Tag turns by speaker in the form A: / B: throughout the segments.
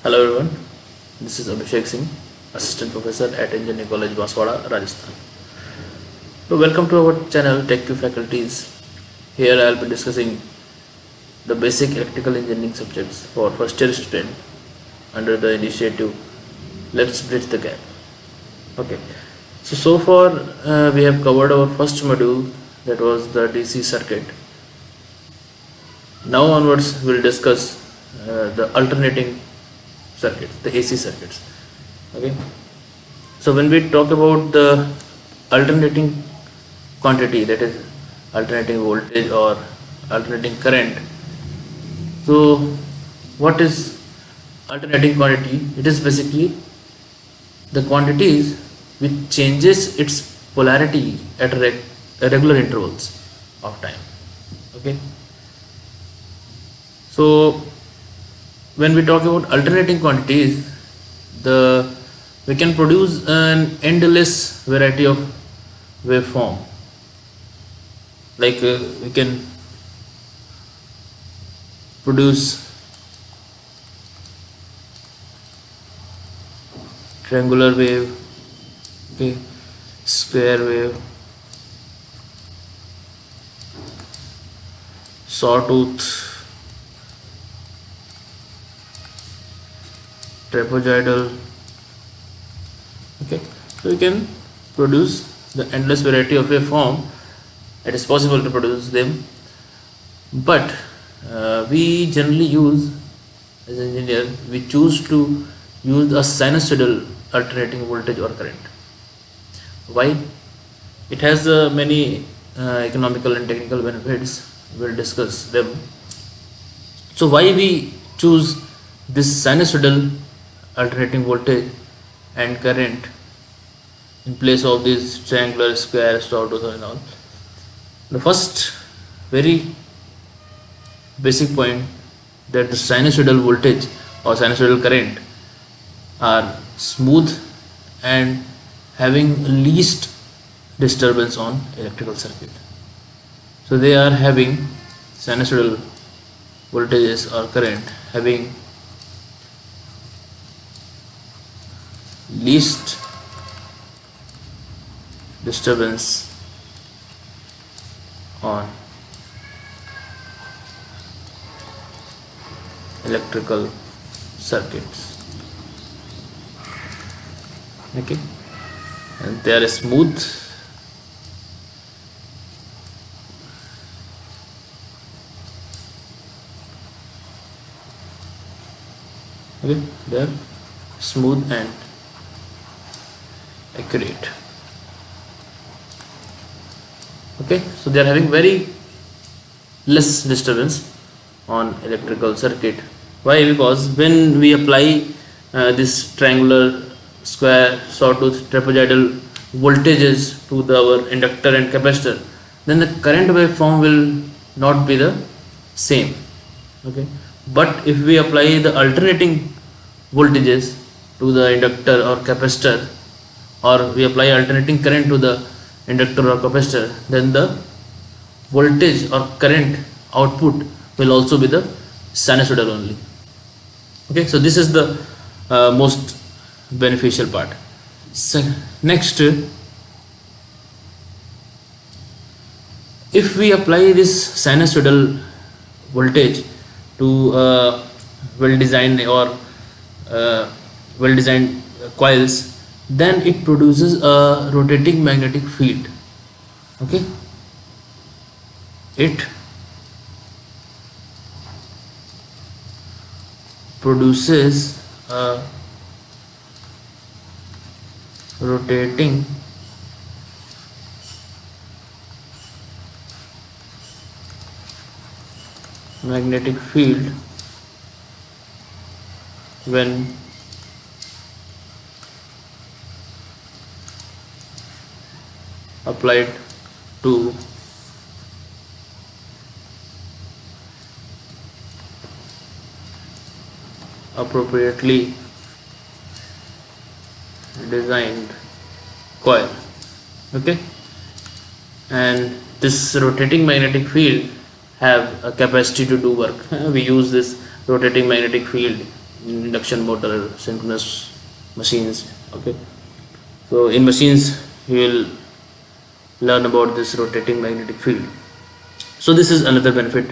A: Hello everyone, this is Abhishek Singh, Assistant Professor at Engineering College, Banswara, Rajasthan. So welcome to our channel TechQ Faculties. Here I will be discussing the basic electrical engineering subjects for first year student under the initiative Let's Bridge the Gap. Okay, so far we have covered our first module, that was the DC circuit. Now onwards we will discuss the alternating circuits, the AC circuits. Okay, so when we talk about the alternating quantity, that is alternating voltage or alternating current, so what is alternating quantity? It is basically the quantities which changes its polarity at regular intervals of time. Okay, so when we talk about alternating quantities, we can produce an endless variety of waveform. Like we can produce triangular wave, okay, square wave, sawtooth, trapezoidal. Okay, so we can produce the endless variety of waveform. It is possible to produce them, but we generally use, as an engineer, we choose to use a sinusoidal alternating voltage or current. Why? It has many economical and technical benefits. We'll discuss them. So why we choose this sinusoidal alternating voltage and current in place of this triangular, square, sawtooth and all? The first very basic point, that the sinusoidal voltage or sinusoidal current are smooth and having least disturbance on electrical circuit. So they are having sinusoidal voltages or current having least disturbance on electrical circuits. Okay, and they are smooth, okay, they are smooth and accurate. Okay, so they are having very less disturbance on electrical circuit. Why? Because when we apply this triangular, square, sawtooth, trapezoidal voltages to our inductor and capacitor, then the current waveform will not be the same. Okay, but if we apply the alternating voltages to the inductor or capacitor, or we apply alternating current to the inductor or capacitor, then the voltage or current output will also be the sinusoidal only. Okay, so this is the most beneficial part. So next, if we apply this sinusoidal voltage to well designed coils, then it produces a rotating magnetic field. Okay, it produces a rotating magnetic field when applied to appropriately designed coil. Okay, and this rotating magnetic field have a capacity to do work. We use this rotating magnetic field induction motor, synchronous machines. Okay, so in machines we will learn about this rotating magnetic field. So this is another benefit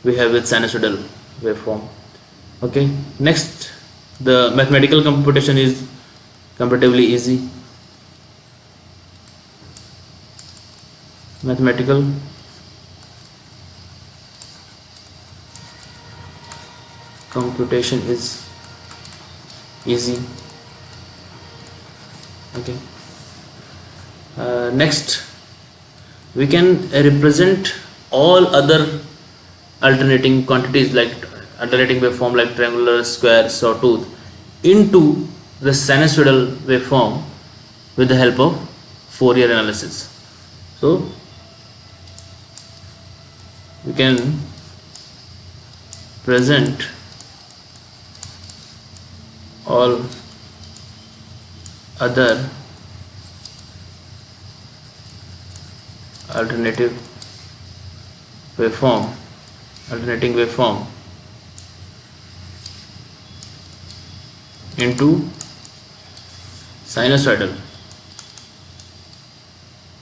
A: we have with sinusoidal waveform. Okay, next, the mathematical computation is comparatively easy. Mathematical computation is easy. Okay, next, we can represent all other alternating quantities like alternating waveform like triangular, square, sawtooth into the sinusoidal waveform with the help of Fourier analysis. So we can present all other alternating waveform into sinusoidal.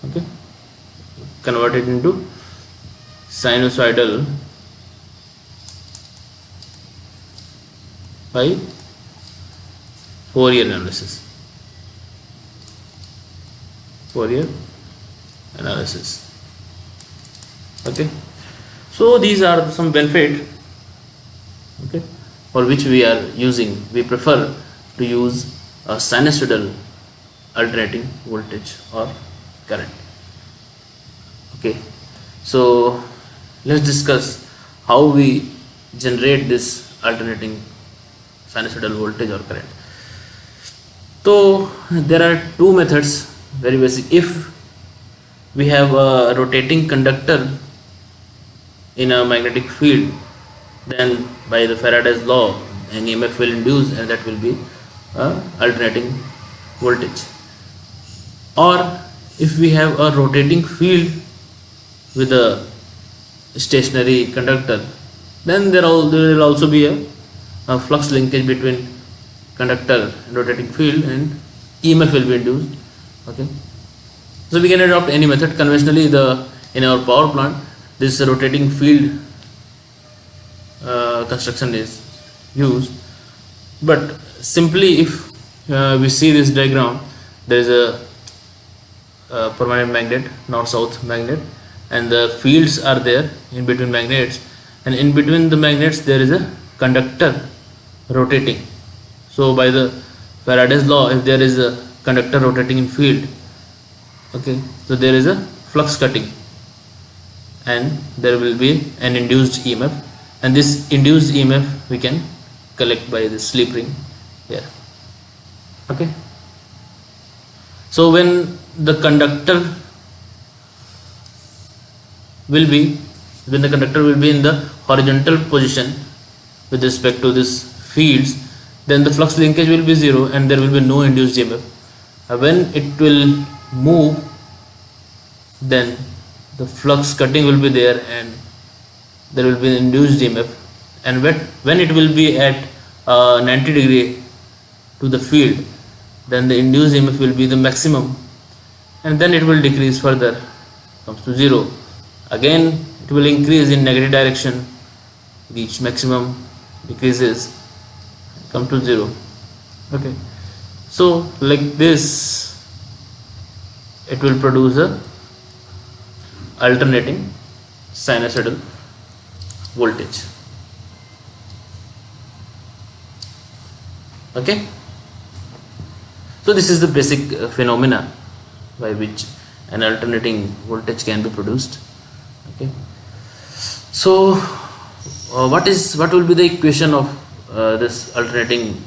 A: Okay, convert it into sinusoidal by Fourier analysis. Okay, so these are some benefit, okay, for which we prefer to use a sinusoidal alternating voltage or current. Okay, so let's discuss how we generate this alternating sinusoidal voltage or current. So there are two methods, very basic. If we have a rotating conductor in a magnetic field, then by the Faraday's law an EMF will induce, and that will be alternating voltage. Or if we have a rotating field with a stationary conductor, then there will also be a flux linkage between conductor and rotating field, and EMF will be induced. Okay, so we can adopt any method. Conventionally, in our power plant, this rotating field construction is used, but simply if we see this diagram, there is a permanent magnet, north-south magnet, and the fields are there in between magnets, and in between the magnets there is a conductor rotating. So by the Faraday's law, if there is a conductor rotating in field, okay, so there is a flux cutting and there will be an induced EMF, and this induced EMF we can collect by the slip ring here. Okay, so when the conductor will be in the horizontal position with respect to this fields, then the flux linkage will be zero and there will be no induced EMF. When it will move, then the flux cutting will be there and there will be induced EMF, and when it will be at 90 degree to the field, then the induced EMF will be the maximum, and then it will decrease further, comes to zero. Again it will increase in negative direction, reach maximum, decreases, come to zero. Okay, so like this it will produce a alternating sinusoidal voltage. Okay, so this is the basic phenomena by which an alternating voltage can be produced. Okay, so what will be the equation of this alternating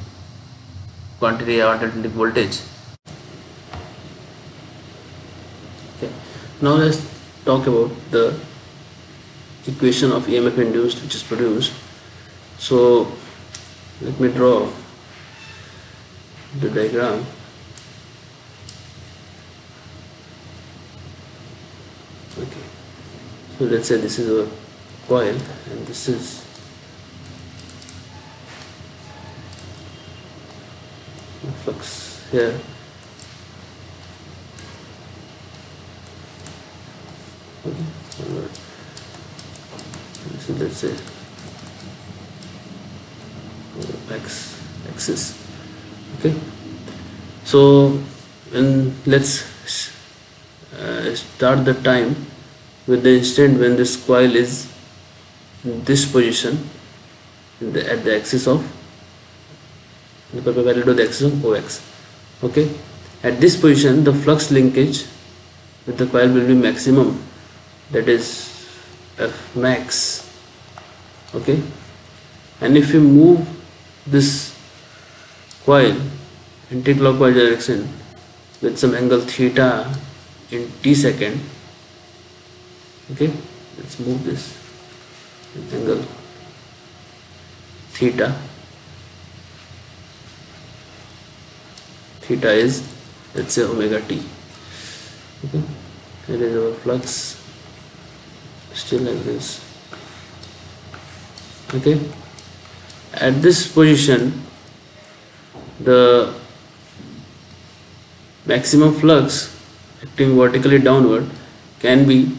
A: quantity or alternating voltage? Okay, now let's talk about the equation of EMF induced which is produced. So let me draw the diagram. Okay, so let's say this is a coil and this is flux here. Okay, so let's say x axis. Okay, so let's start the time with the instant when this coil is in this position at the axis of the perpendicular to the axis of OX. Okay, at this position the flux linkage with the coil will be maximum, that is F max. Okay, and if you move this coil anti-clockwise direction with some angle theta in t second, okay, let's move this angle theta. Theta is, let's say, omega t. Okay, here is our flux, still like this. Okay, at this position the maximum flux acting vertically downward can be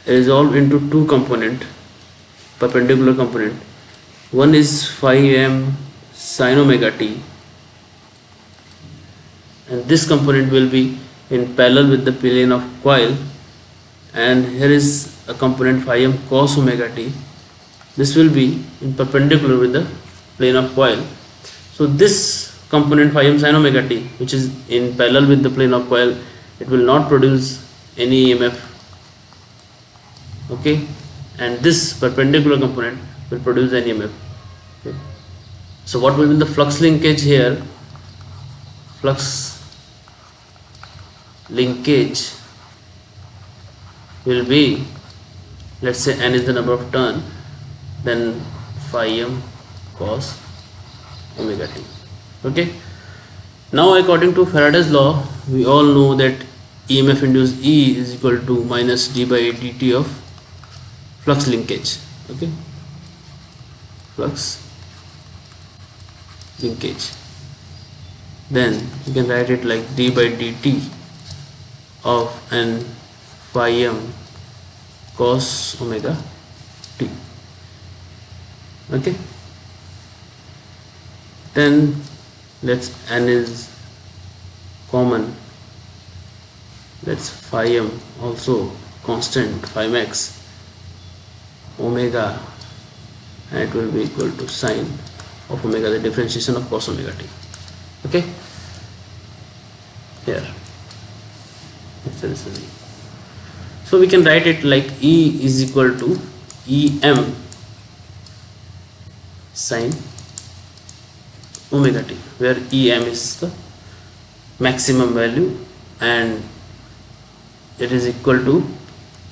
A: resolved into two component, perpendicular component. One is phi m sin omega t, and this component will be in parallel with the plane of coil, and here is a component phi m cos omega t. This will be in perpendicular with the plane of coil. So this component phi m sin omega t, which is in parallel with the plane of coil, it will not produce any EMF. Okay, and this perpendicular component will produce an EMF. Okay. So what will be the flux linkage here? Flux linkage will be, let's say n is the number of turn, then phi m cos omega t. Okay, now according to Faraday's law, we all know that EMF induced E is equal to minus d by dt of flux linkage. Okay, flux linkage, then you can write it like d by dt of n phi m cos omega t. Okay, then let's n is common, let's phi m also constant, phi max omega, and it will be equal to sine of omega, the differentiation of cos omega t. Okay, here so we can write it like E is equal to Em sine omega t, where Em is the maximum value and it is equal to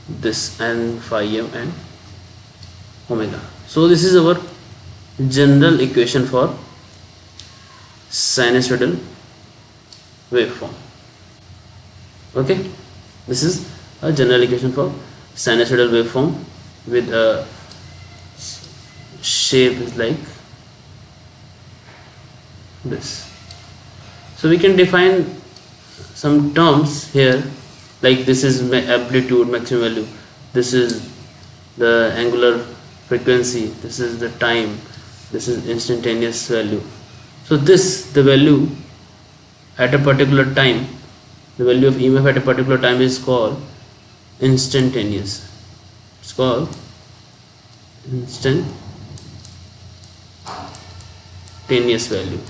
A: this n phi m and omega. So this is our general equation for sinusoidal waveform. Okay, this is a general equation for sinusoidal waveform with a shape is like this. So we can define some terms here, like this is amplitude maximum value, this is the angular frequency, this is the time, this is instantaneous value. So this, the value at a particular time, the value of EMF at a particular time is called instantaneous. It's called instantaneous value.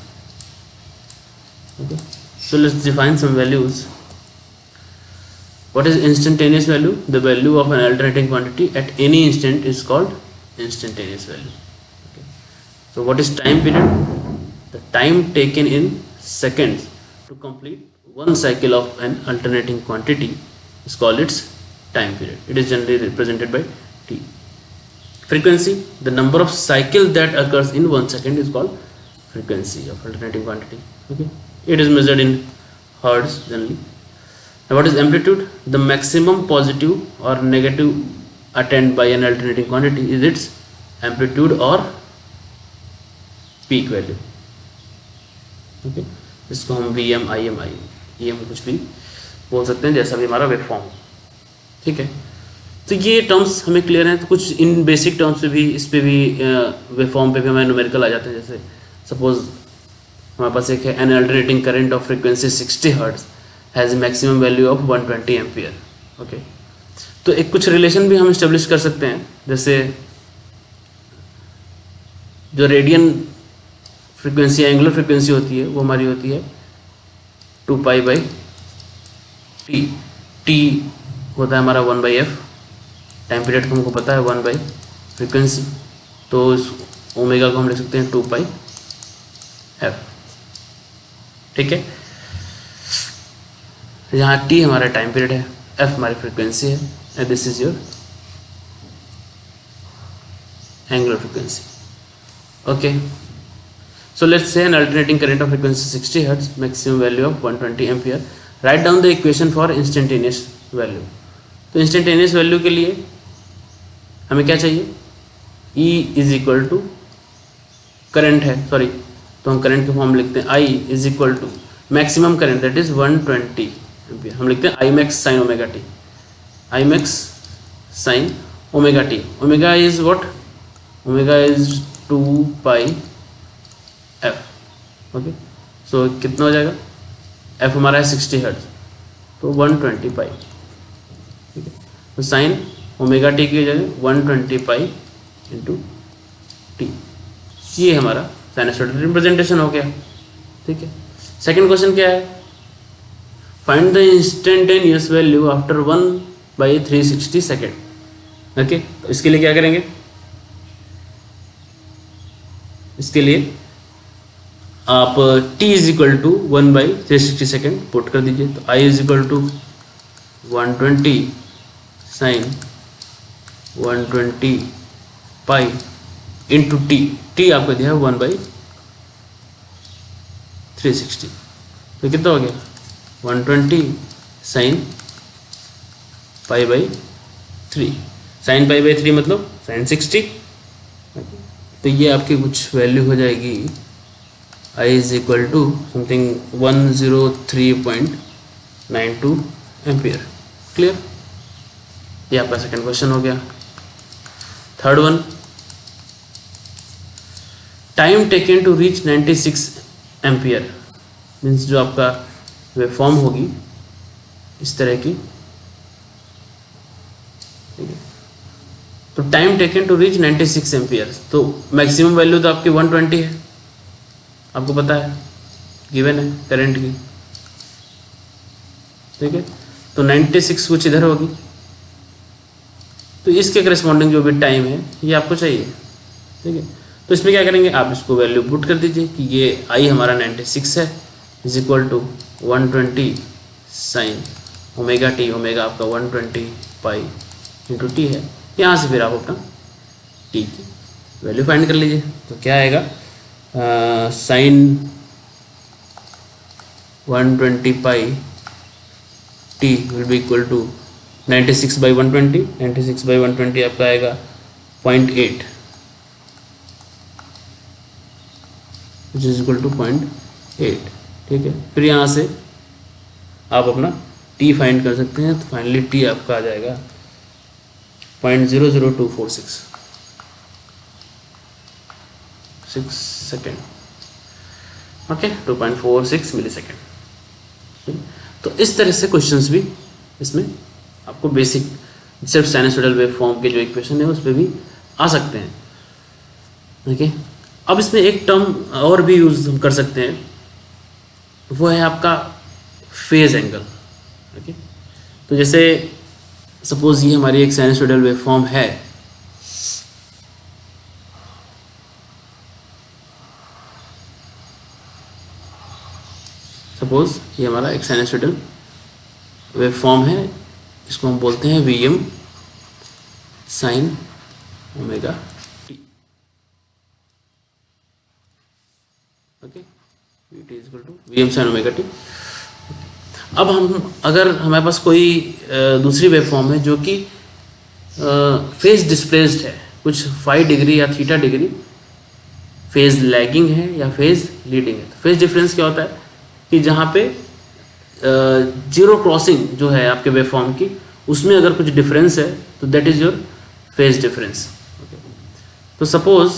A: Okay, so let's define some values. What is instantaneous value? The value of an alternating quantity at any instant is called instantaneous value. Okay. So what is time period? The time taken in seconds to complete one cycle of an alternating quantity is called its time period. It is generally represented by T. Frequency, the number of cycles that occurs in 1 second is called frequency of alternating quantity. Okay, it is measured in hertz generally. Now what is amplitude? The maximum positive or negative attained by an alternating quantity is its amplitude or
B: peak value. Okay, इसको हम VM, IM, EM कुछ भी बोल सकते हैं, जैसा भी हमारा वेव फॉर्म। ठीक है, तो ये टर्म्स हमें क्लियर हैं। तो कुछ इन बेसिक टर्म्स पे भी, इस पे भी वेव फॉर्म पे भी हमारे न्यूमेरिकल आ जाते हैं। जैसे सपोज हमारे पास एक है, N alternating current of frequency 60 hertz has maximum value of 120 ampere. Okay, तो एक कुछ रिलेशन भी हम इस्टेब्लिश कर सकते हैं। जैसे जो रेडियन फ्रीक्वेंसी, एंगुलर फ्रीक्वेंसी होती है, वो हमारी होती है 2π/t। t होता है हमारा 1/f। टाइम पीरियड को हमको पता है 1/फ्रीक्वेंसी, तो इस ओमेगा को हम लिख सकते हैं 2πf। ठीक है, यहाँ t हमारा टाइम पीरियड है, f हमारी फ्रीक्वेंसी है, and this is your angular frequency. Okay, so let's say an alternating current of frequency 60 hertz, maximum value of 120 ampere. Write down the equation for instantaneous value. तो instantaneous value के लिए हमें क्या चाहिए? E is equal to current है, sorry, तो हम current के फॉर्म लिखते हैं I is equal to maximum current, that is 120 ampere। हम लिखते हैं I max sin omega t। I max sin omega t। Omega is what? Omega is 2πf। Okay, so कितना हो जाएगा? f हमारा है 60 हर्ट्ज, तो 120 पाई। ठीक है, तो साइन ओमेगा टी की जगह 120 पाई इंटू टी, ये हमारा साइनसॉइडल रिप्रेजेंटेशन हो गया। ठीक है, सेकंड क्वेश्चन क्या है? Find the instantaneous value after 1/360 second. Okay, तो इसके लिए क्या करेंगे? इसके लिए आप t is equal to 1/360 second put कर दीजिए। तो I is equal to 120 sine 120 pi into t आपको दिया है 1/360, तो कितना हो गया? 120 साइन π/3। साइन π/3 मतलब साइन 60। तो ये आपकी कुछ वैल्यू हो जाएगी, I is equal to something 103.92 ampere. Clear? ये आपका सेकंड क्वेश्चन हो गया। Third one, time taken to reach 96 ampere, means जो आपका वेव फॉर्म होगी इस तरह की। ठीक है, तो time taken to reach 96 ampere, तो मैक्सिमम वैल्यू तो आपकी 120 है, आपको पता है, गिवन है करंट की। ठीक है, तो 96 कुछ इधर होगी, तो इसके करस्पॉन्डिंग जो भी टाइम है ये आपको चाहिए। ठीक है, तो इसमें क्या करेंगे? आप इसको वैल्यू पुट कर दीजिए कि ये I हमारा 96 है, is equal to 120 sine omega t. Omega आपका 120 पाई इंटू टी है। यहाँ से फिर आप अपना टी की वैल्यू फाइंड कर लीजिए। तो क्या आएगा? Sine 120 pi t will be equal to 96/120। 96/120 आपका आएगा 0.8, विच इज इक्वल टू 0.8। ठीक है, फिर यहाँ से आप अपना टी फाइंड कर सकते हैं। तो फाइनली टी आपका आ जाएगा 0.00246 सेकेंड। ओके, 2.46 मिली सेकेंड। तो इस तरह से क्वेश्चंस भी इसमें आपको बेसिक सिर्फ साइनसॉइडल वेव फॉर्म के जो इक्वेशन है उस पर भी आ सकते हैं। ओके, अब इसमें एक टर्म और भी यूज हम कर सकते हैं, वो है आपका फेज एंगल। ओके, तो जैसे सपोज ये हमारी एक साइनसॉइडल वेव फॉर्म है, सपोज ये हमारा एक साइनसॉइडल वेव फॉर्म है, इसको हम बोलते हैं VM sine omega t. Okay, VT is equal to VM sine omega t. अब हम अगर हमारे पास कोई दूसरी वेव फॉर्म है जो कि फेज डिस्प्लेस्ड है, कुछ 5 डिग्री या थीटा डिग्री फेज लैगिंग है या फेज लीडिंग है। फेज डिफरेंस क्या होता है कि जहाँ पे जीरो क्रॉसिंग जो है आपके वेवफॉर्म की, उसमें अगर कुछ डिफरेंस है तो that is your phase difference. तो सपोज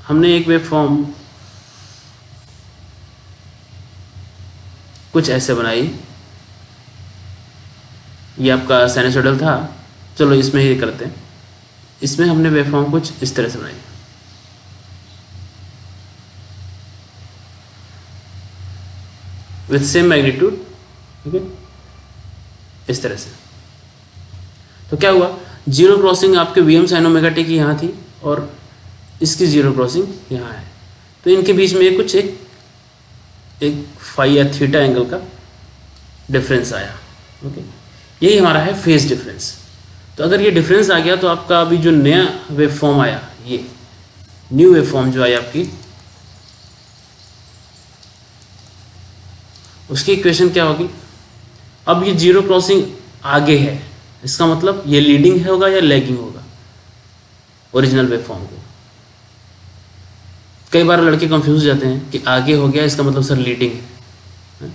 B: हमने एक वेवफॉर्म कुछ ऐसे बनाई, ये आपका साइनसॉइडल था, चलो इसमें ही करते हैं। इसमें हमने वेवफॉर्म कुछ इस तरह से बनाई, विथ सेम मैग्नीट्यूड, ठीक है, इस तरह से। तो क्या हुआ, जीरो क्रॉसिंग आपके वीएम साइन ओमेगा टी की यहाँ थी और इसकी जीरो क्रॉसिंग यहाँ है, तो इनके बीच में कुछ एक फाई या थीटा एंगल का डिफरेंस आया। ओके, यही हमारा है फेज डिफरेंस। तो अगर ये डिफरेंस आ गया तो आपका अभी जो नया वेव फॉर्म आया, ये न्यू वेव फॉर्म जो आई आपकी, उसकी इक्वेशन क्या होगी। अब ये जीरो क्रॉसिंग आगे है, इसका मतलब ये लीडिंग होगा या लैगिंग होगा ओरिजिनल वेव फॉर्म को। कई बार लड़के कंफ्यूज हो जाते हैं कि आगे हो गया इसका मतलब सर लीडिंग है।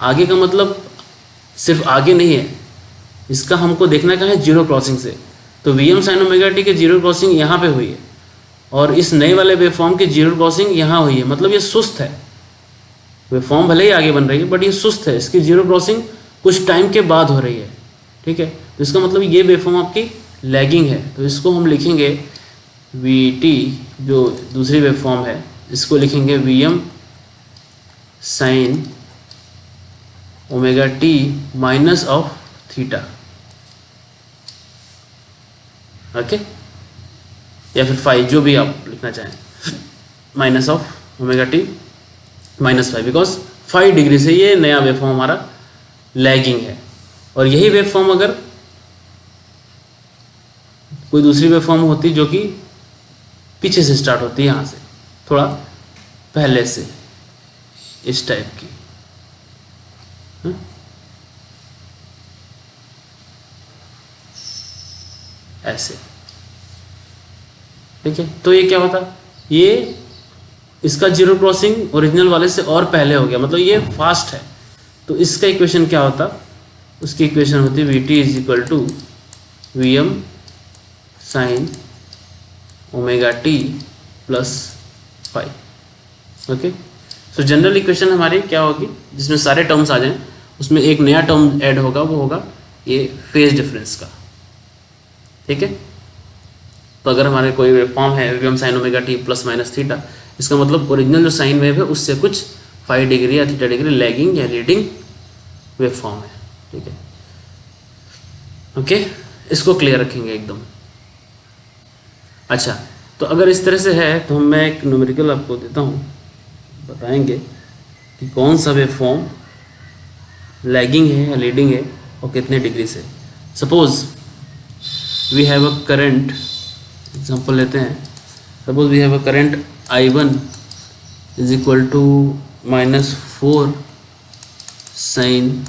B: आगे का मतलब सिर्फ आगे नहीं है, इसका हमको देखना क्या है, जीरो क्रॉसिंग से। तो वीएम साइन ओमेगा टी के जीरो क्रॉसिंग यहाँ पे हुई है और इस नए वाले वेव फॉर्म की जीरो क्रॉसिंग यहाँ हुई है, मतलब ये सुस्त है। वेव फॉर्म भले ही आगे बन रही है बट ये सुस्त है, इसकी जीरो क्रॉसिंग कुछ टाइम के बाद हो रही है, ठीक है। तो इसका मतलब ये वेव फॉर्म आपकी लैगिंग है। तो इसको हम लिखेंगे वी टी, जो दूसरी वेव फॉर्म है, इसको लिखेंगे V M sine omega t minus of theta, okay, या फिर फाई, जो भी आप लिखना चाहें, minus of omega t minus five, because 5 degree से ये नया वेव फॉर्म हमारा लैगिंग है। और यही वेव फॉर्म अगर कोई दूसरी वेव फॉर्म होती जो कि पीछे से स्टार्ट होती है, यहाँ से थोड़ा पहले से, इस टाइप की, ऐसे, ठीक है। तो ये क्या होता, ये इसका जीरो क्रॉसिंग ओरिजिनल वाले से और पहले हो गया, मतलब ये फास्ट है। तो इसका इक्वेशन क्या होता, उसकी इक्वेशन होती है V t is equal to V M sine omega t plus five. Okay, so general equation हमारी क्या होगी, जिसमें सारे टर्म्स आ जाएं, उसमें एक नया टर्म ऐड होगा, वो होगा ये फेज डिफरेंस का, ठीक है। तो अगर हमारे कोई वेव फॉर्म है V M sine omega t plus minus theta, इसका मतलब ओरिजिनल जो साइन वेव है उससे कुछ 5 डिग्री या थीटा डिग्री लैगिंग या लीडिंग वेव फॉर्म है, ठीक है। ओके, इसको क्लियर रखेंगे एकदम। अच्छा, तो अगर इस तरह से है तो मैं एक न्यूमेरिकल आपको देता हूँ, बताएंगे कि कौन सा वेव फॉर्म लैगिंग है या लीडिंग है और कितने डिग्री से। Suppose we have a current, example लेते हैं, suppose we have a current I1 is equal to -4 sine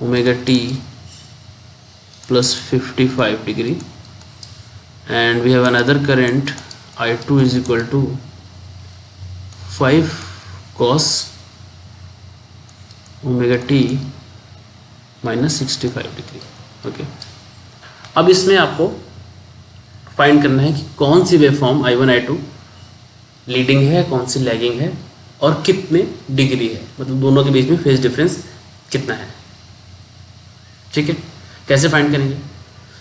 B: omega t plus 55 degree, and we have another current I2 is equal to 5 cos omega t minus 65 degree. Okay, अब इसमें आपको find करना है कि कौन सी wave form I1 I2 leading है, कौन सी lagging है और कितने डिग्री है, मतलब दोनों के बीच में फेज डिफरेंस कितना है, ठीक है। कैसे फाइंड करेंगे,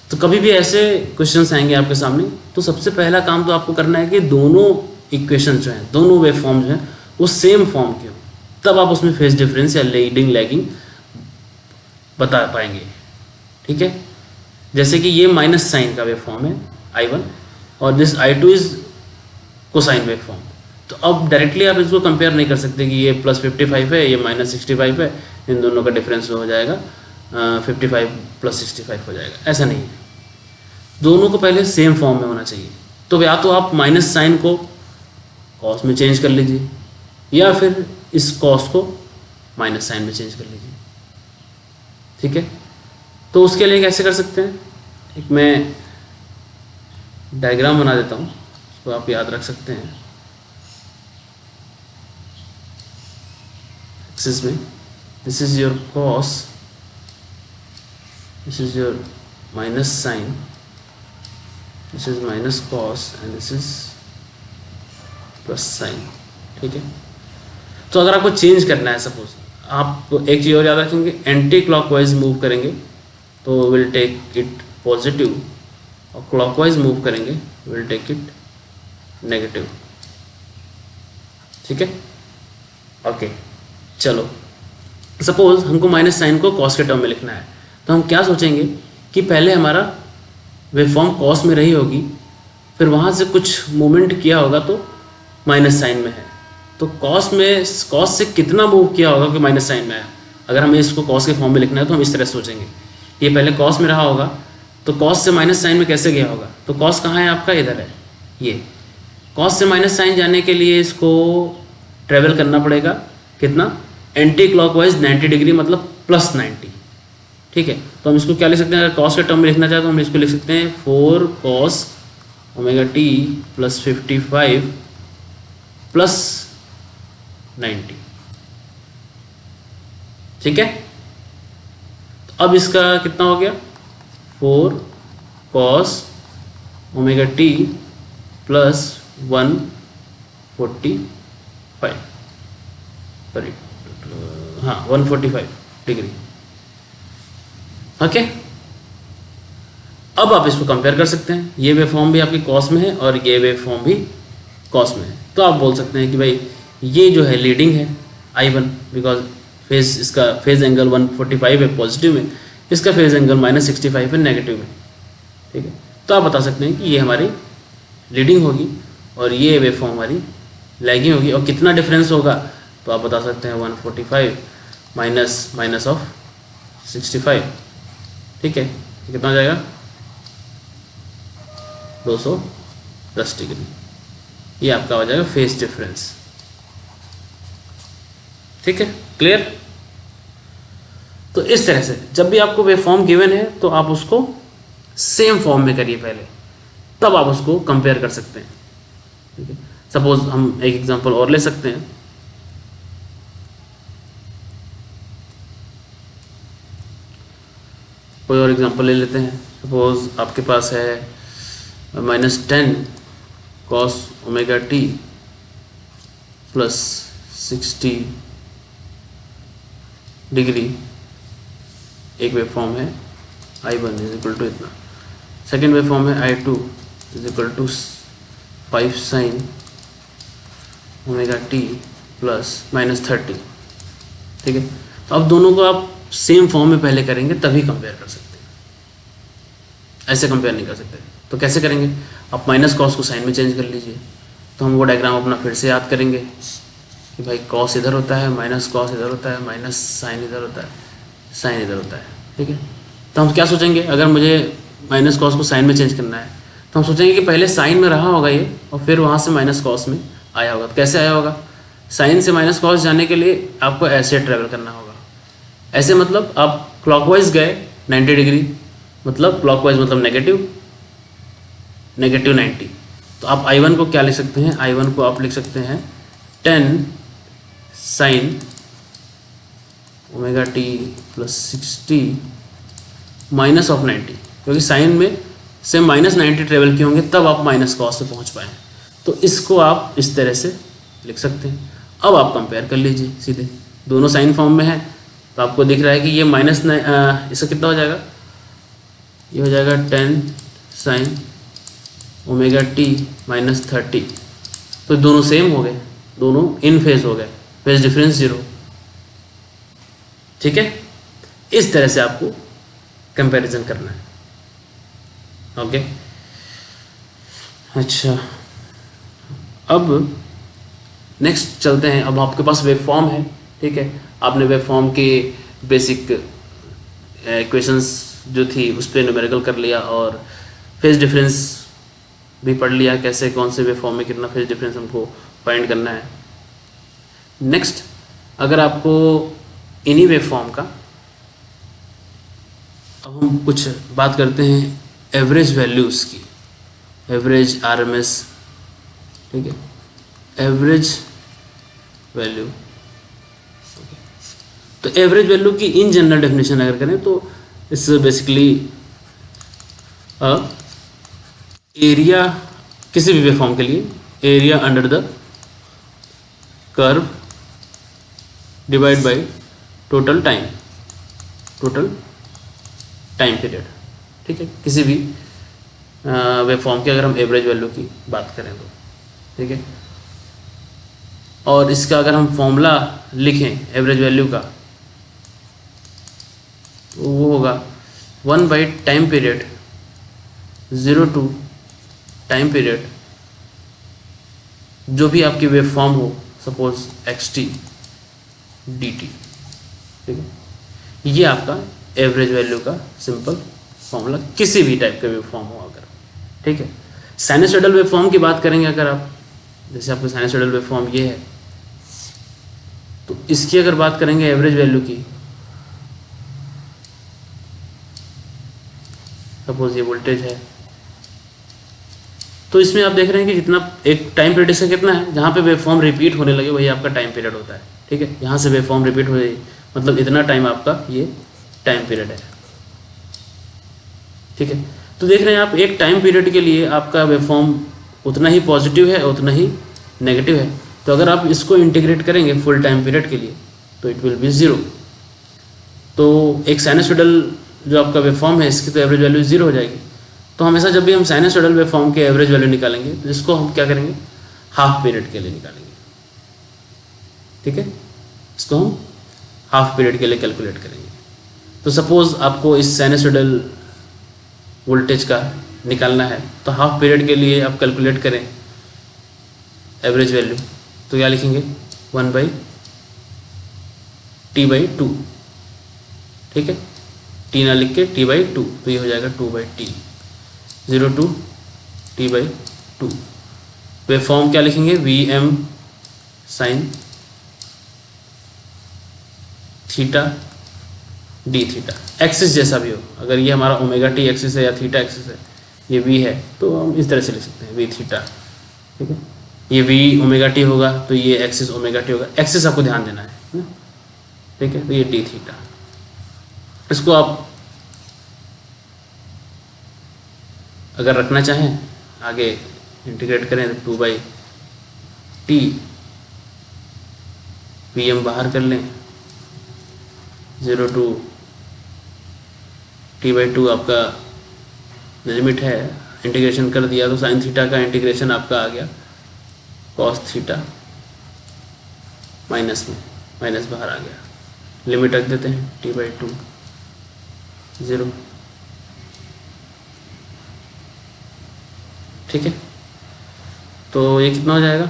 B: तो कभी भी ऐसे क्वेश्चंस आएंगे आपके सामने, तो सबसे पहला काम तो आपको करना है कि दोनों इक्वेशन जो हैं, दोनों वेव फॉर्म जो हैं वो सेम फॉर्म के हो, तब आप उसमें फेज डिफरेंस या लीडिंग लैगिंग बता पाएंगे, ठीक है। जैसे कि ये माइनस साइन का वेव फॉर्म है I1 और this I2 is cosine wave form, तो अब डायरेक्टली आप इसको कंपेयर नहीं कर सकते कि ये +55 है, ये -65 है, इन दोनों का डिफरेंस हो जाएगा 55 + 65 हो जाएगा, ऐसा नहीं है। दोनों को पहले सेम फॉर्म में होना चाहिए। तो या तो आप माइनस साइन को कॉस में चेंज कर लीजिए या फिर इस कॉस को माइनस साइन में चेंज कर लीजिए, ठीक है। तो उसके लिए कैसे कर सकते हैं, एक मैं डायग्राम बना देता हूँ, तो आप याद रख सकते हैं। एक्सिस में this is your cos, this is your minus sine, this is minus cos and this is plus sine. ठीक है, तो अगर आपको चेंज करना है, सपोज आप एक चीज़ और याद रखेंगे, एंटी क्लॉकवाइज मूव करेंगे तो विल टेक इट पॉजिटिव, और क्लॉकवाइज मूव करेंगे विल टेक इट नेगेटिव। ठीक है, ओके। चलो सपोज हमको माइनस साइन को कॉस के टर्म में लिखना है, तो हम क्या सोचेंगे कि पहले हमारा वेवफॉर्म कॉस में रही होगी, फिर वहाँ से कुछ मूवमेंट किया होगा तो माइनस साइन में है, तो कॉस से कितना मूव किया होगा कि माइनस साइन में आया। अगर हमें इसको कॉस के फॉर्म में लिखना है तो हम इस तरह सोचेंगे, ये पहले कॉस में रहा होगा तो कॉस से माइनस साइन में कैसे गया होगा, तो कॉस कहाँ है आपका, इधर है। ये कॉस से माइनस साइन जाने के लिए इसको ट्रेवल करना पड़ेगा कितना, एंटी क्लॉकवाइज 90 डिग्री, मतलब प्लस 90। ठीक है, तो हम इसको क्या लिख सकते हैं, अगर कॉस के टर्म में लिखना चाहे तो हम इसको लिख सकते हैं 4 cos omega t plus 55 plus 90। ठीक है, तो अब इसका कितना हो गया, 4 cos omega t plus 145, sorry हाँ 145 डिग्री। ओके, अब आप इसको कंपेयर कर सकते हैं, ये वेवफॉर्म भी आपकी कॉस में है और ये वेवफॉर्म भी कॉस में है, तो आप बोल सकते हैं कि भाई ये जो है लीडिंग है I1, बिकॉज फेज इसका फेज एंगल 145 है पॉजिटिव में, इसका फेज एंगल -65 है नेगेटिव में। ठीक है, तो आप बता सकते हैं कि ये हमारी लीडिंग होगी और ये वेवफॉर्म हमारी लैगिंग होगी, और कितना डिफरेंस होगा तो आप बता सकते हैं 145 माइनस ऑफ 65। ठीक है, कितना हो जाएगा 210 डिग्री, ये आपका हो जाएगा फेज डिफरेंस। ठीक है, क्लियर। तो इस तरह से जब भी आपको वेवफॉर्म गिवन है तो आप उसको सेम फॉर्म में करिए पहले, तब आप उसको कंपेयर कर सकते हैं। ठीक है, सपोज हम एक एग्जांपल और ले सकते हैं, कोई और एग्जांपल ले लेते हैं। सपोज आपके पास है -10 cos omega t plus 60 degree, एक वेवफॉर्म है I1 इज इक्वल टू इतना, सेकेंड वेवफॉर्म है I2 is equal to 5 sin omega t plus -30। ठीक है, तो अब दोनों को आप सेम फॉर्म में पहले करेंगे तभी कंपेयर कर सकते हैं, ऐसे कंपेयर नहीं कर सकते। तो कैसे करेंगे, आप माइनस कॉस को साइन में चेंज कर लीजिए। तो हम वो डायग्राम अपना फिर से याद करेंगे कि भाई कॉस इधर होता है, माइनस कॉस इधर होता है, माइनस साइन इधर होता है, साइन इधर होता है। ठीक है, तो हम क्या सोचेंगे, अगर मुझे माइनस कॉस को साइन में चेंज करना है तो हम सोचेंगे कि पहले साइन में रहा होगा ये और फिर वहाँ से माइनस कॉस में आया होगा। तो कैसे आया होगा, साइन से माइनस कॉस जाने के लिए आपको ऐसे ट्रेवल करना होगा। ऐसे मतलब आप क्लॉकवाइज गए 90 डिग्री, मतलब क्लॉकवाइज मतलब नेगेटिव 90। तो आप I1 को क्या लिख सकते हैं, I1 को आप लिख सकते हैं 10 sin omega t plus 60 minus of 90, क्योंकि साइन में से -90 ट्रेवल किए होंगे तब आप माइनस कॉस से पहुंच पाए। तो इसको आप इस तरह से लिख सकते हैं। अब आप कंपेयर कर लीजिए सीधे, दोनों साइन फॉर्म में है तो आपको दिख रहा है कि ये इसका कितना हो जाएगा, ये हो जाएगा 10 sin ओमेगा टी -30। तो दोनों सेम हो गए, दोनों इन फेज हो गए, फेज डिफरेंस 0। ठीक है, इस तरह से आपको कंपैरिजन करना है। ओके, अच्छा अब नेक्स्ट चलते हैं। अब आपके पास वेवफॉर्म है, ठीक है, आपने वेवफॉर्म के बेसिक इक्वेशंस जो थी उस पर न्यूमेरिकल कर लिया और फेज डिफरेंस भी पढ़ लिया, कैसे कौन से वेवफॉर्म में कितना फेज डिफरेंस हमको फाइंड करना है। नेक्स्ट, अगर आपको इन्हीं वेवफॉर्म का, अब हम कुछ बात करते हैं एवरेज वैल्यूज़ की, एवरेज, RMS, ठीक है, एवरेज वैल्यू। तो एवरेज वैल्यू की इन जनरल डेफिनेशन अगर करें तो इट्स बेसिकली एरिया, किसी भी वेवफॉर्म के लिए area under the curve divide by total time period. ठीक है, किसी भी वेवफॉर्म की अगर हम एवरेज वैल्यू की बात करें तो, ठीक है। और इसका अगर हम फॉर्मूला लिखें एवरेज वैल्यू का, तो वो होगा 1 by time period 0 to time period जो भी आपकी वेवफॉर्म हो, सपोज xt dt। ठीक है, ये आपका एवरेज वैल्यू का सिंपल फॉर्मूला किसी भी टाइप का वेवफॉर्म हो अगर। ठीक है, साइनसॉइडल वेवफॉर्म की बात करेंगे अगर आप, जैसे आपका साइनसॉइडल वेवफॉर्म ये है, तो इसकी अगर बात करेंगे एवरेज वैल्यू की, सपोज ये वोल्टेज है, तो इसमें आप देख रहे हैं कि जितना एक टाइम पीरियड इसका कितना है, जहाँ पे वेवफॉर्म रिपीट होने लगे वही आपका टाइम पीरियड होता है। ठीक है, यहाँ से वेवफॉर्म रिपीट हो जाए मतलब इतना टाइम आपका ये टाइम पीरियड है। ठीक है, तो देख रहे हैं आप एक टाइम पीरियड के लिए आपका वेवफॉर्म उतना ही पॉजिटिव है उतना ही नेगेटिव है। तो अगर आप इसको इंटीग्रेट करेंगे फुल टाइम पीरियड के लिए तो इट विल बी 0। तो एक साइनसॉइडल जो आपका वेवफॉर्म है इसकी तो एवरेज वैल्यू 0 हो जाएगी। तो हमेशा जब भी हम साइनसॉइडल वेवफॉर्म के एवरेज वैल्यू निकालेंगे तो इसको हम क्या करेंगे, हाफ पीरियड के लिए निकालेंगे। ठीक है, इसको हम हाफ पीरियड के लिए कैलकुलेट करेंगे। तो सपोज आपको इस साइनसॉइडल वोल्टेज का निकालना है तो हाफ पीरियड के लिए आप कैलकुलेट करें एवरेज वैल्यू, तो क्या लिखेंगे 1 बाई टी बाई 2। ठीक है, टी ना लिख के टी बाई 2, तो ये हो जाएगा 2 by T, 0 to T by 2। Waveform क्या लिखेंगे, V M sine theta D theta, axis जैसा भी हो, अगर ये हमारा ओमेगा टी एक्सिस है या थीटा एक्सिस है, ये वी है तो हम इस तरह से लिख सकते हैं वी थीटा। ठीक है, ये वी ओमेगा टी होगा तो ये एक्सिस ओमेगा टी होगा, एक्सिस आपको ध्यान देना है ना। ठीक है, तो ये डी थीटा, इसको आप अगर रखना चाहें आगे इंटीग्रेट करें तो 2 बाई टी, वी एम बाहर कर लें, 0 टू टी बाई 2 आपका लिमिट है, इंटीग्रेशन कर दिया तो साइन थीटा का इंटीग्रेशन आपका आ गया कॉस थीटा, माइनस में माइनस बाहर आ गया, लिमिट रख देते हैं टी बाई 2 0। ठीक है, तो ये कितना हो जाएगा,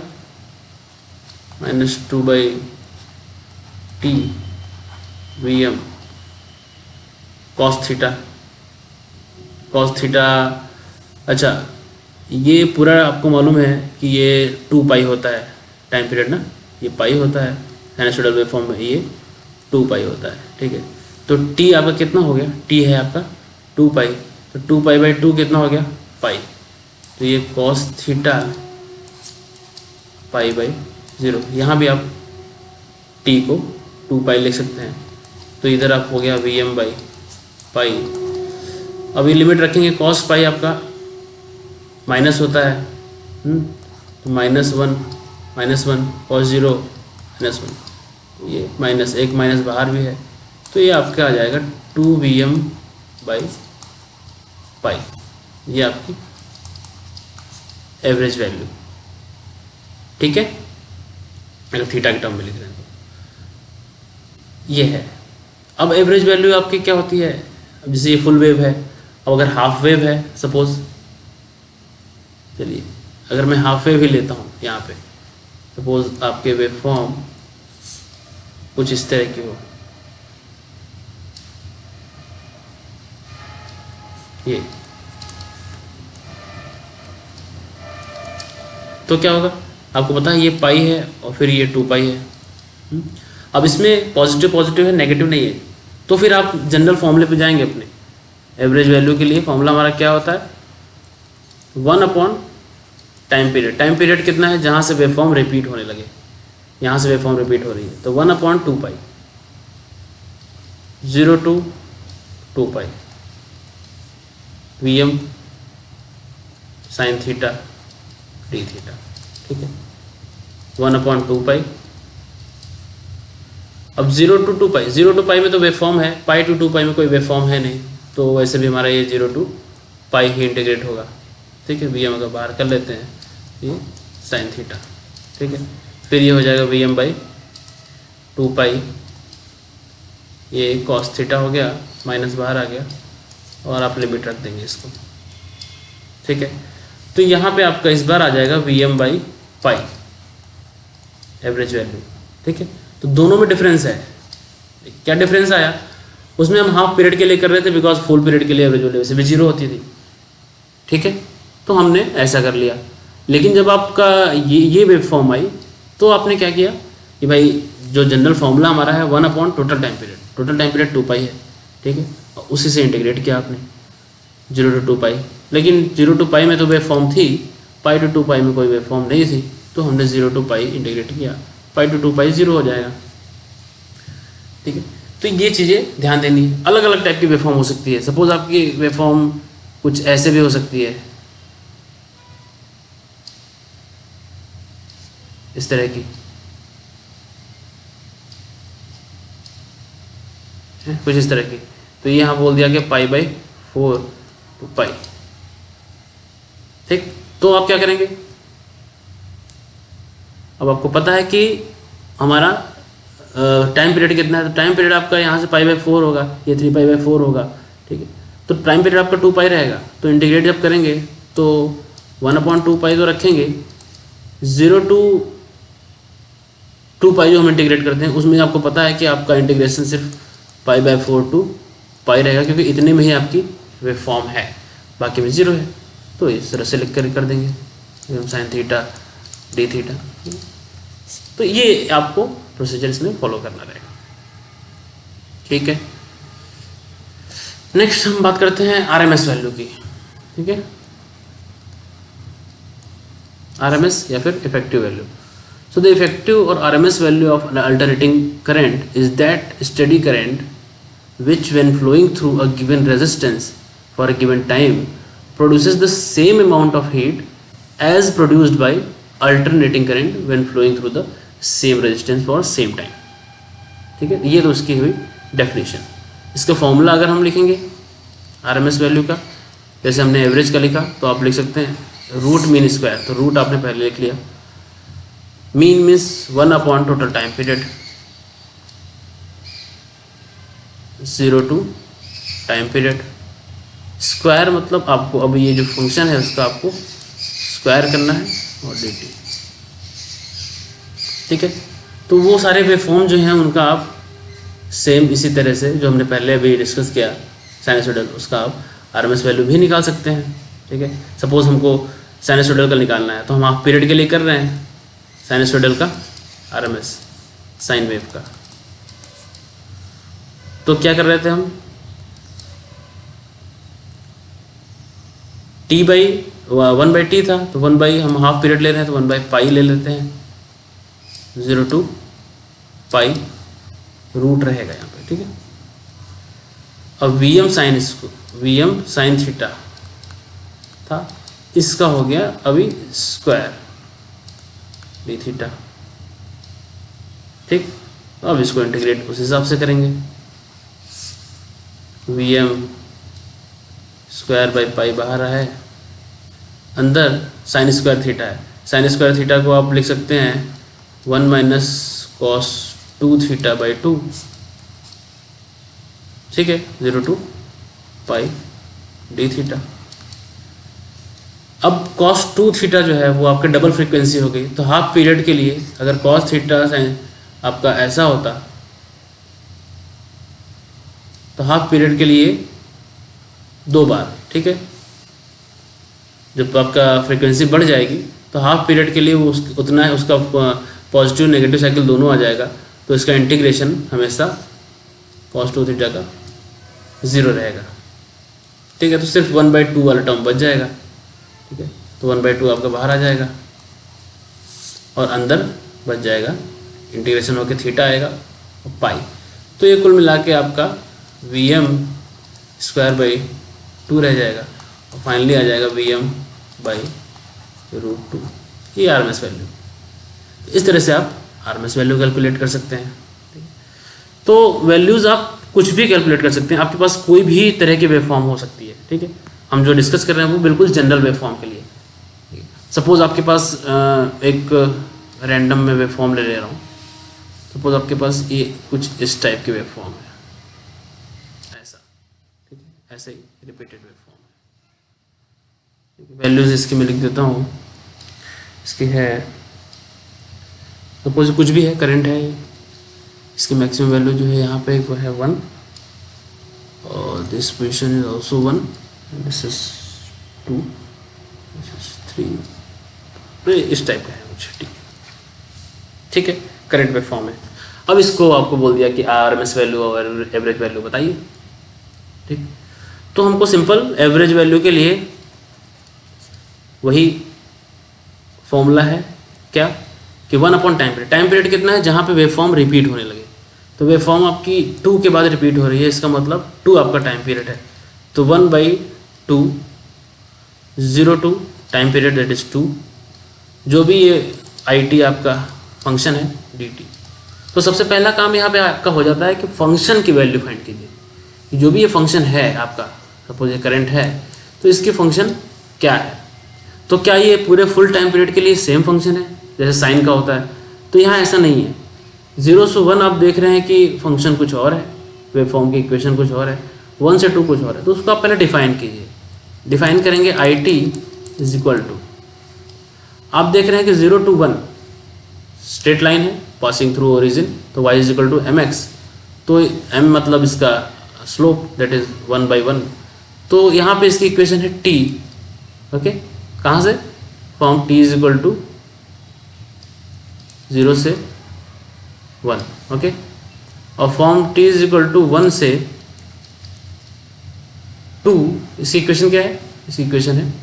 B: -2 by T V M cos theta. अच्छा, ये पूरा आपको मालूम है कि ये 2 पाई होता है टाइम पीरियड ना, ये पाई होता है साइनसॉइडल वेवफॉर्म में, ये 2 पाई होता है। ठीक है, तो टी आपका कितना हो गया, टी है आपका 2 पाई, तो 2 पाई बाई 2 कितना हो गया, पाई, तो ये कॉस थीटा पाई बाई 0। यहाँ भी आप टी को 2 पाई लिख सकते हैं, तो इधर आप हो गया वी एम बाई पाई। अब ये लिमिट रखेंगे, कॉस पाई आपका माइनस होता है, तो -1 कॉस 0 -1, ये माइनस, एक माइनस बाहर भी है, तो ये आपका आ जाएगा 2 वी एम बाई पाई, ये आपकी एवरेज वैल्यू। ठीक है, अगर थीटा के टर्म में लिख रहे हैं तो ये है। अब एवरेज वैल्यू आपकी क्या होती है, अब जैसे ये फुल वेव है, अब अगर हाफ वेव है सपोज, चलिए अगर मैं हाफ वेव ही लेता हूँ, यहाँ पे सपोज आपके वेव फॉर्म कुछ इस तरह की हो, ये तो क्या होगा, आपको पता है ये पाई है और फिर ये 2 पाई है। अब इसमें पॉजिटिव है, नेगेटिव नहीं है, तो फिर आप जनरल फॉर्मूले पे जाएंगे अपने एवरेज वैल्यू के लिए। फॉर्मूला हमारा क्या होता है, 1 अपॉन टाइम पीरियड कितना है जहाँ से वेवफॉर्म रिपीट होने लगे, यहाँ से वेवफॉर्म रिपीट हो रही है, तो 1/2 पाई 0 to 2 pi Vm sin theta D theta, ठीक है 1/2 पाई। अब 0 to 2 पाई, 0 to पाई में तो वेवफॉर्म है, पाई टू 2 पाई में कोई वेवफॉर्म है नहीं, तो वैसे भी हमारा ये 0 to पाई ही इंटीग्रेट होगा, ठीक है। Vm अगर बाहर कर लेते हैं ये साइन थीटा, ठीक है। फिर ये हो जाएगा Vm/2 पाई, ये कॉस थीटा हो गया, माइनस बाहर आ गया, और आप लिमिट रख देंगे इसको, ठीक है। तो यहाँ पे आपका इस बार आ जाएगा Vm/पाई एवरेज वैल्यू, ठीक है। तो दोनों में डिफरेंस है। क्या डिफरेंस आया, उसमें हम हाफ पीरियड के लिए कर रहे थे बिकॉज फुल पीरियड के लिए एवरेज वैल्यू वैसे भी 0 होती थी, ठीक है। तो हमने ऐसा कर लिया। लेकिन जब आपका ये वेव फॉर्म आई तो आपने क्या किया कि भाई जो जनरल फॉर्मूला हमारा है 1/टोटल time period, total time period 2 pi है, ठीक है। और उसी से इंटीग्रेट किया आपने 0 to 2 पाई। लेकिन 0 to पाई में तो वेव फॉर्म थी, पाई टू 2 पाई में कोई वेव फॉर्म नहीं थी, तो हमने 0 to पाई इंटीग्रेट किया, पाई टू 2 पाई 0 हो जाएगा, ठीक है। तो ये चीज़ें ध्यान देनी है। अलग अलग टाइप की वेव फॉर्म हो सकती है। सपोज आपकी वेव फॉर्म कुछ ऐसे भी हो सकती है, इस तरह की है, कुछ इस तरह की। तो ये यहाँ बोल दिया कि π/4 to पाई, ठीक। तो आप क्या करेंगे, अब आपको पता है कि हमारा टाइम पीरियड कितना है, तो टाइम पीरियड आपका यहाँ से π/4 होगा, ये 3π/4 होगा, ठीक है। तो टाइम पीरियड आपका 2 पाई रहेगा। तो इंटीग्रेट जब करेंगे तो 1/2 पाई तो रखेंगे, 0 to 2 पाई जो हम इंटीग्रेट करते हैं उसमें आपको पता है कि आपका इंटीग्रेशन सिर्फ π/4 to पाई रहेगा, क्योंकि इतने में ही आपकी वेव फॉर्म है, बाकी में 0 है। तो इस तरह से लिख कर देंगे साइन थीटा डी थीटा। तो ये आपको प्रोसीजर इसमें फॉलो करना रहेगा, ठीक है। नेक्स्ट हम बात करते हैं आरएमएस वैल्यू की, ठीक है। आरएमएस या फिर effective value. So the effective or RMS value of an alternating current is that steady current which when flowing through a given resistance for a given time produces the same amount of heat as produced by alternating current when flowing through the same resistance for same time, ठीक है। ये तो उसकी हुई definition. इसका formula अगर हम लिखेंगे RMS वैल्यू का, जैसे हमने एवरेज का लिखा तो आप लिख सकते हैं रूट मीन स्क्वायर। तो रूट आपने पहले लिख लिया, मीन मीन्स 1/टोटल time period, 0 to time period, square मतलब आपको अब ये जो फंक्शन है उसका आपको स्क्वायर करना है और dt, ठीक है। तो वो सारे वेवफॉर्म जो हैं उनका आप सेम इसी तरह से जो हमने पहले अभी डिस्कस किया साइनसोइडल, उसका आप आरएमएस वैल्यू भी निकाल सकते हैं, ठीक है। सपोज हमको साइनसोइडल का निकालना है तो हम हाफ पीरियड के लिए कर रहे हैं साइनसोइडल का आरएमएस साइन वेव का। तो क्या कर रहे थे हम, t/1/t था तो 1/ हम हाफ पीरियड ले रहे हैं तो 1/पाई ले लेते हैं, 0 to पाई रूट रहेगा यहाँ पे, ठीक है। अब Vm साइन थीटा था, इसका हो गया अभी स्क्वायर डी थीटा, ठीक। अब इसको इंटीग्रेट उस हिसाब से करेंगे, Vm स्क्वायर/पाई बाहर है, अंदर साइन स्क्वायर थीटा है। साइन स्क्वायर थीटा को आप लिख सकते हैं 1 - cos 2 θ/2, ठीक है, 0 to पाई डी थीटा। अब cos 2 थीटा जो है वो आपके डबल फ्रीक्वेंसी हो गई। तो हाफ पीरियड के लिए अगर cos थीटा आपका ऐसा होता तो हाफ पीरियड के लिए 2 बार, ठीक है। जब आपका फ्रीक्वेंसी बढ़ जाएगी तो हाफ पीरियड के लिए वो उतना है, उसका पॉजिटिव नेगेटिव साइकिल दोनों आ जाएगा। तो इसका इंटीग्रेशन हमेशा cos 2 थीटा का 0 रहेगा, ठीक है। तो सिर्फ 1/2 वाला टर्म बच जाएगा, ठीक है। तो 1/2 आपका बाहर आ जाएगा और अंदर बच जाएगा, इंटीग्रेशन होकर थीटा आएगा और पाई। तो ये कुल मिला के आपका Vm²/2 रह जाएगा और फाइनली आ जाएगा Vm/√2। ये RMS वैल्यू। इस तरह से आप RMS वैल्यू कैलकुलेट कर सकते हैं। तो वैल्यूज़ आप कुछ भी कैलकुलेट कर सकते हैं, आपके पास कोई भी तरह की वेवफॉर्म हो सकती है। ठीक है, हम जो डिस्कस कर रहे हैं वो बिल्कुल जनरल वेवफॉर्म के लिए। सपोज आपके पास एक रैंडम में वेवफॉर्म ले रहा हूँ, सपोज आपके पास ये कुछ इस टाइप की वेवफॉर्म है, ऐसा। ठीक है, ऐसे ही रिपीटेड वेवफॉर्म है। वैल्यूज इसकी मैं लिख देता हूँ, इसकी है सपोज कुछ भी है, करंट है, इसकी मैक्सिमम वैल्यू जो है यहाँ पे वो है 1 और this position is also 1, this is 2, this is 3, तो इस टाइप का है कुछ। ठीक है, करंट वेवफॉर्म है। अब इसको आपको बोल दिया कि RMS वैल्यू और एवरेज वैल्यू बताइए। ठीक, तो हमको सिंपल एवरेज वैल्यू के लिए वही फॉर्मूला है क्या कि 1/टाइम पीरियड। टाइम पीरियड कितना है जहाँ पे वेवफॉर्म रिपीट होने लगे, तो वेवफॉर्म आपकी 2 के बाद रिपीट हो रही है, इसका मतलब 2 आपका टाइम पीरियड है। तो 1/2 0 टाइम पीरियड दैट इज 2, जो भी ये IT आपका फंक्शन है dt। तो सबसे पहला काम यहाँ पे आपका हो जाता है कि फंक्शन की वैल्यू फाइंड कीजिए। जो भी ये फंक्शन है आपका, सपोज ये करंट है, तो इसकी फंक्शन क्या है। तो क्या ये पूरे फुल टाइम पीरियड के लिए सेम फंक्शन है जैसे साइन का होता है? तो यहाँ ऐसा नहीं है। 0 से 1 आप देख रहे हैं कि फंक्शन कुछ और है, वेवफॉर्म की इक्वेशन कुछ और है, 1 से 2 कुछ और है। तो उसको आप पहले डिफाइन कीजिए। डिफाइन करेंगे IT इज इक्वल टू, आप देख रहे हैं कि 0 to 1 स्ट्रेट लाइन है पासिंग थ्रू ओरिजिन, तो y is equal to mx। तो m मतलब इसका स्लोप दैट इज 1/1। तो यहाँ पे इसकी इक्वेशन है t। ओके, कहाँ से? Form t is equal to 0 से 1। ओके, और form t is equal to 1 से 2, इसकी इक्वेशन क्या है? इसकी इक्वेशन है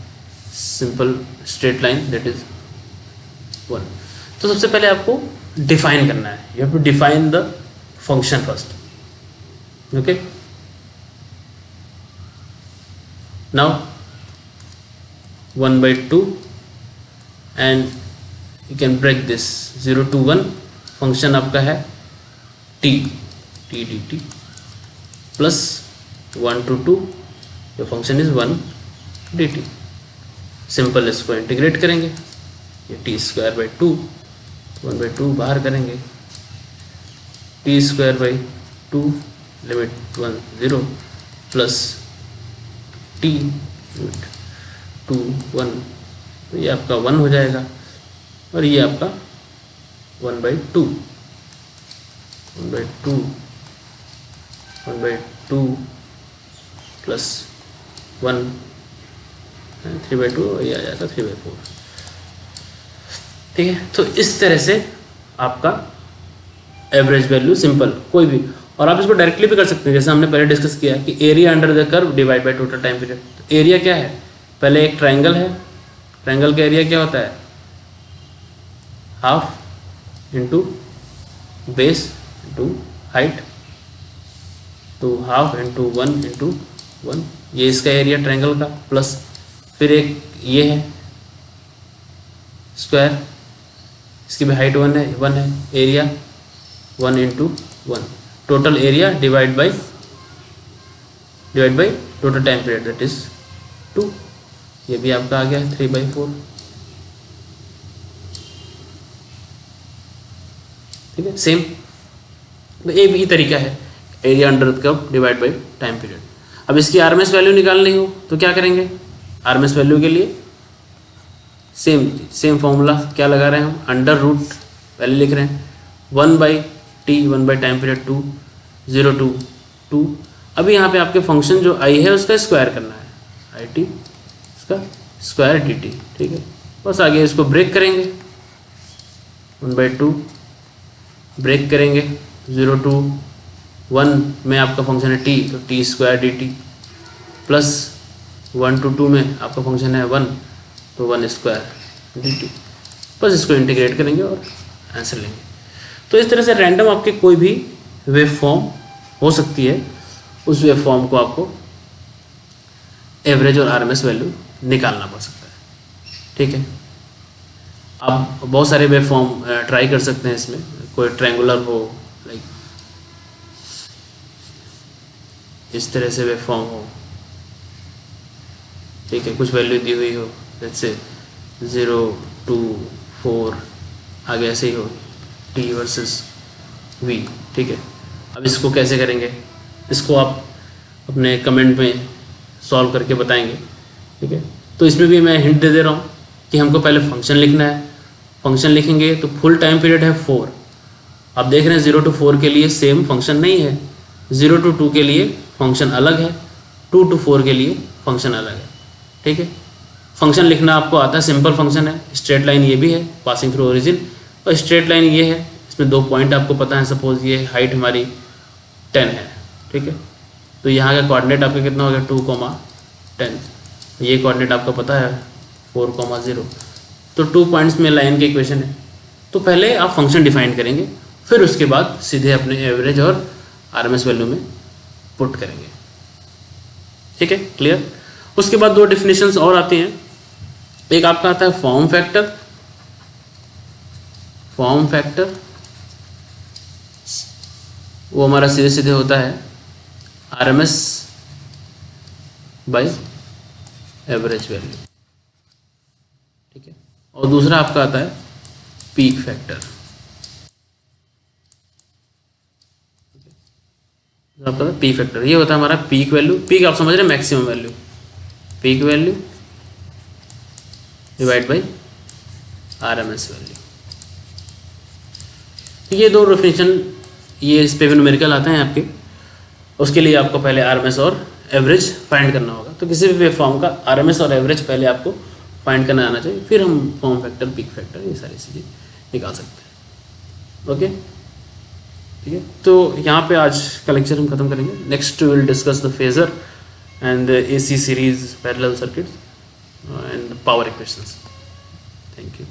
B: simple straight line that is 1। तो सबसे पहले आपको डिफाइन करना है, you have to define the function first. Okay, now 1/2 and you can break this 0 to 1। Function आपका है t dt plus 1 to 2, your function is 1 dt। Simple इसको integrate करेंगे, ये t²/2, 1/2 बाहर करेंगे, t²/2 limit 1 0 plus t limit 2 1, तो ये आपका 1 हो जाएगा और ये आपका 1/2 प्लस 1 3/2, ये आ जाएगा 3/4। ठीक है, तो इस तरह से आपका एवरेज वैल्यू सिंपल कोई भी, और आप इसको डायरेक्टली भी कर सकते हैं जैसे हमने पहले डिस्कस किया कि area under the curve divide by total time period. तो एरिया क्या है? पहले एक ट्रायंगल है, ट्रायंगल का एरिया क्या होता है? Half into base into height, तो हाफ इंटू 1 इंटू 1, ये इसका एरिया ट्रायंगल का, प्लस फिर एक ये है स्क्वायर, इसकी भी हाइट 1 है, area 1 into 1, total area divide by total time period that is 2। ये भी आपका आ गया 3/4। ठीक है, सेम ये भी तरीका है area under the curve divide by time period. अब इसकी RMS वैल्यू निकालनी हो तो क्या करेंगे? RMS वैल्यू के लिए सेम फॉर्मूला क्या लगा रहे हैं हम? अंडर रूट पहले लिख रहे हैं 1/t 1/टाइम पीरियड 2 0 to 2। अभी यहाँ पे आपके फंक्शन जो i है उसका स्क्वायर करना है, IT इसका स्क्वायर dt। ठीक है, बस आगे इसको ब्रेक करेंगे, 1/2 ब्रेक करेंगे, 0 to 1 में आपका फंक्शन है t, तो t² dt प्लस 1 to 2 में आपका फंक्शन है 1, तो 1 स्क्वायर dt, बस इसको इंटीग्रेट करेंगे और आंसर लेंगे। तो इस तरह से रैंडम आपके कोई भी वेव फॉर्म हो सकती है, उस वेव फॉर्म को आपको एवरेज और आरएमएस वैल्यू निकालना पड़ सकता है। ठीक है, आप बहुत सारे वेव फॉर्म ट्राई कर सकते हैं इसमें, कोई ट्रायंगुलर हो, लाइक इस तरह से वेव फॉर्म हो, ठीक है, कुछ वैल्यू दी हुई हो, जैसे 0 2 4 आगे ऐसे ही हो, t वर्सेस v। ठीक है, अब इसको कैसे करेंगे, इसको आप अपने कमेंट में सॉल्व करके बताएंगे। ठीक है, तो इसमें भी मैं हिंट दे रहा हूँ कि हमको पहले फंक्शन लिखना है। फंक्शन लिखेंगे तो फुल टाइम पीरियड है 4। आप देख रहे हैं 0 to 4 के लिए सेम फंक्शन नहीं है, 0 to 2 के लिए फंक्शन अलग है, 2 to 4 के लिए फंक्शन अलग है। ठीक है, फंक्शन लिखना आपको आता है, सिंपल फंक्शन है, स्ट्रेट लाइन ये भी है पासिंग थ्रू ओरिजिन, और स्ट्रेट लाइन ये है, इसमें 2 पॉइंट आपको पता है, सपोज ये हाइट हमारी 10 है। ठीक है, तो यहाँ का कोऑर्डिनेट आपका कितना हो गया 2, 10, ये कोऑर्डिनेट आपका पता है 4, 0, तो 2 पॉइंट्स में लाइन के इक्वेशन है। तो पहले आप फंक्शन डिफाइन करेंगे, फिर उसके बाद सीधे अपने एवरेज और आरएमएस वैल्यू में पुट करेंगे। ठीक है, क्लियर। उसके बाद 2 डेफिनेशंस और आती हैं, एक आपका आता है फॉर्म फैक्टर। फॉर्म फैक्टर वो हमारा सीधे सीधे होता है आरएमएस बाय एवरेज वैल्यू। ठीक है, और दूसरा आपका आता है पीक फैक्टर। आपका पीक फैक्टर ये होता है हमारा पीक वैल्यू, पीक आप समझ रहे हैं maximum value, peak value divide by RMS value. ये 2 डेफिनेशन ये इस पे भी न्यूमेरिकल आते हैं आपके, उसके लिए आपको पहले आरएमएस और एवरेज फाइंड करना होगा। तो किसी भी वेव फॉर्म का आरएमएस और एवरेज पहले आपको फाइंड करना आना चाहिए, फिर हम फॉर्म फैक्टर, पीक फैक्टर, ये सारी चीज़ें निकाल सकते हैं। ओके, ठीक है, तो यहाँ पे आज का लेक्चर हम खत्म करेंगे। Next will discuss the phasor and AC series parallel circuits and power equations. Thank you.